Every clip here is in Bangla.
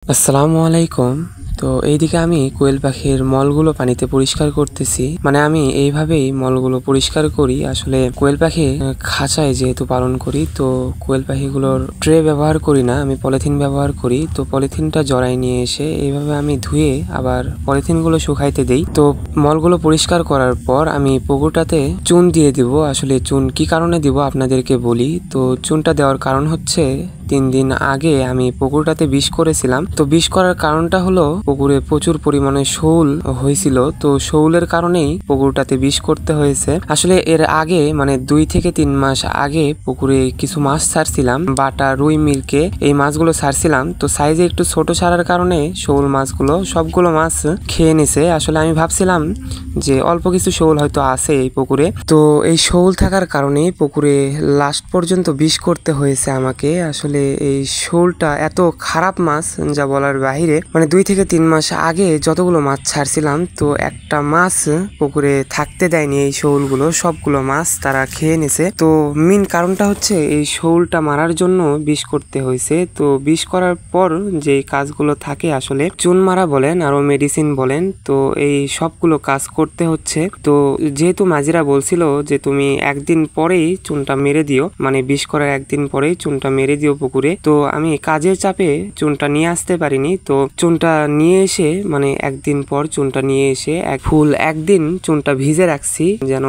আসসালামু আলাইকুম। তো এইদিকে আমি কোয়েল পাখির মলগুলো পানিতে পরিষ্কার করতেছি। মানে আমি এইভাবেই মলগুলো পরিষ্কার করি। আসলে কোয়েল পাখি খাঁচায় যেহেতু পালন করি, তো কোয়েল পাখিগুলোর ট্রে ব্যবহার করি না, আমি পলিথিন ব্যবহার করি। তো পলিথিনটা জড়াই নিয়ে এসে এইভাবে আমি ধুয়ে আবার পলিথিনগুলো শুকাইতে দেই। তো মলগুলো পরিষ্কার করার পর আমি পুকুরটাতে চুন দিয়ে দিব। আসলে চুন কি কারণে দিব আপনাদেরকে বলি। তো চুনটা দেওয়ার কারণ হচ্ছে 3 দিন আগে আমি পুকুরটাতে বিষ করেছিলাম। তো বিষ করার কারণটা হলো পুকুরে প্রচুর পরিমাণে শৌল হয়েছিল। তো শৌলের কারণেই পুকুরটাতে বিষ করতে হয়েছে। আসলে এর আগে মানে 2 থেকে 3 মাস আগে পুকুরে কিছু মাছ ছাড়ছিলাম, বাটা রুই মিরকে এই মাছগুলো ছাড়ছিলাম। তো সাইজে একটু ছোট ছাড়ার কারণে শৌল মাছগুলো সবগুলো মাছ খেয়ে নিছে। আসলে আমি ভাবছিলাম যে অল্প কিছু শৌল হয়তো আছে এই পুকুরে। তো এই শৌল থাকার কারণে পুকুরে লাস্ট পর্যন্ত বিষ করতে হয়েছে আমাকে। আসলে এই শৌলটা এত খারাপ মাছ যা বলার বাহিরে। মানে 2 থেকে 3 মাস আগে যতগুলো মাছ ছাড়ছিলাম, তো একটা মাছ পুকুরে থাকতে দেয়নি। এই শৌলগুলো সবগুলো মাছ তারা খেয়ে নিছে। তো মেন কারণটা হচ্ছে এই শৌলটা মারার জন্য বিষ করতে হয়েছে। তো বিষ করার পর যে কাজগুলো থাকে, আসলে চুন মারা বলেন আরো মেডিসিন বলেন, তো এই সবগুলো কাজ করতে হচ্ছে। তো যেহেতু মাঝিরা বলছিল যে তুমি একদিন পরেই চুনটা মেরে দিও, মানে বিষ করার একদিন পরেই চুনটা মেরে দিও পুকুরে। তো আমি কাজের চাপে চুনটা নিয়ে আসতে পারিনি। তো চুনটা নিয়ে এসে মানে একদিন পর চুনটা নিয়ে এসে একদিন চুনটা ভিজে রাখছি, যেন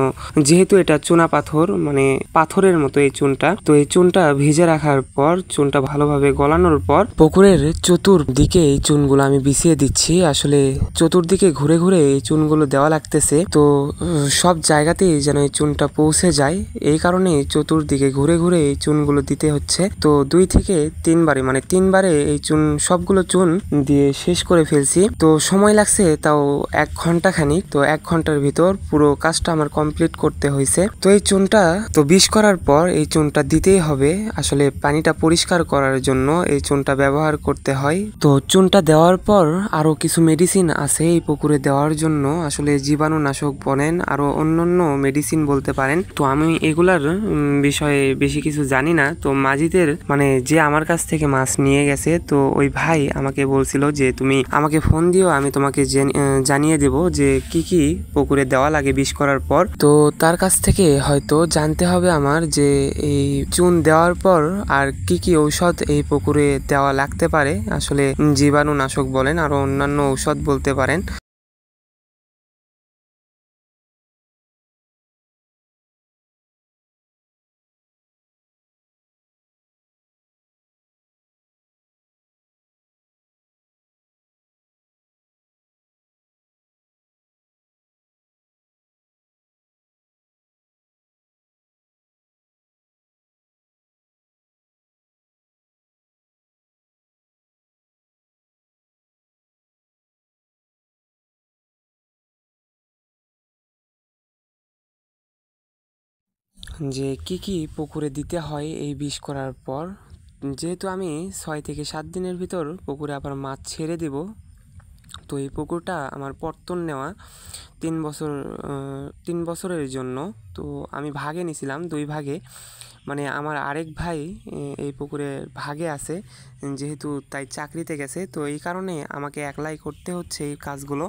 যেহেতু এটা চুনা পাথর, মানে পাথরের মতো এই চুনটা। তো এই চুনটা ভিজে রাখার পর চুনটা ভালোভাবে গলানোর পর পুকুরের চতুর্দিকে এই চুনগুলো আমি বিছিয়ে দিচ্ছি। আসলে চতুর্দিকে ঘুরে ঘুরে এই চুনগুলো দেওয়া লাগতেছে। তো সব জায়গাতেই যেন এই চুনটা পৌঁছে যায়, এই কারণে চতুর্দিকে ঘুরে ঘুরে এই চুনগুলো দিতে হচ্ছে। তো 2 থেকে 3 বারে, মানে 3 বারে এই চুন সবগুলো চুন দিয়ে শেষ করে ফেলছি। তো সময় লাগছে তাও 1 ঘন্টা খানিক। তো 1 ঘন্টার ভিতর পুরো কাজটা আমার কমপ্লিট করতে হয়েছে। তো এই চুনটা তো বিষ করার পর এই চুনটা দিতেই হবে। আসলে পানিটা পরিষ্কার করার জন্য এই চুনটা ব্যবহার করতে হয়। তো চুনটা দেওয়ার পর আরো কিছু মেডিসিন আছে এই পুকুরে দেওয়ার জন্য। আসলে জীবাণুনাশক বলেন আরো অন্যান্য মেডিসিন বলতে পারেন। তো আমি এগুলার বিষয়ে বেশি কিছু জানি না। তো মাঝিদের মানে যে আমার কাছ থেকে মাছ নিয়ে গেছে, তো ওই ভাই আমাকে বলছিল যে তুমি আমাকে ফোন দিও, আমি তোমাকে জানিয়ে দেব যে কি কি পুকুরে দেওয়া লাগে বিষ করার পর। তো তার কাছ থেকে হয়তো জানতে হবে আমার যে এই চুন দেওয়ার পর আর কি কি ঔষধ এই পুকুরে দেওয়া লাগতে পারে। আসলে জীবাণুনাশক বলেন আরো অন্যান্য ঔষধ বলতে পারেন। যে কি কি পুকুরে দিতে হয় এই বিষ করার পর। যেহেতু আমি 6 থেকে 7 দিনের ভিতর পুকুরে আবার মাছ ছেড়ে দেব। তো এই পুকুরটা আমার পত্তন নেওয়া 3 বছর, 3 বছরের জন্য। তো আমি ভাগে নিছিলাম 2 ভাগে, মানে আমার আরেক ভাই এই পুকুরে ভাগে আছে, যেহেতু তাই চাকরিতে গেছে। তো এই কারণে আমাকে একলাই করতে হচ্ছে এই কাজগুলো।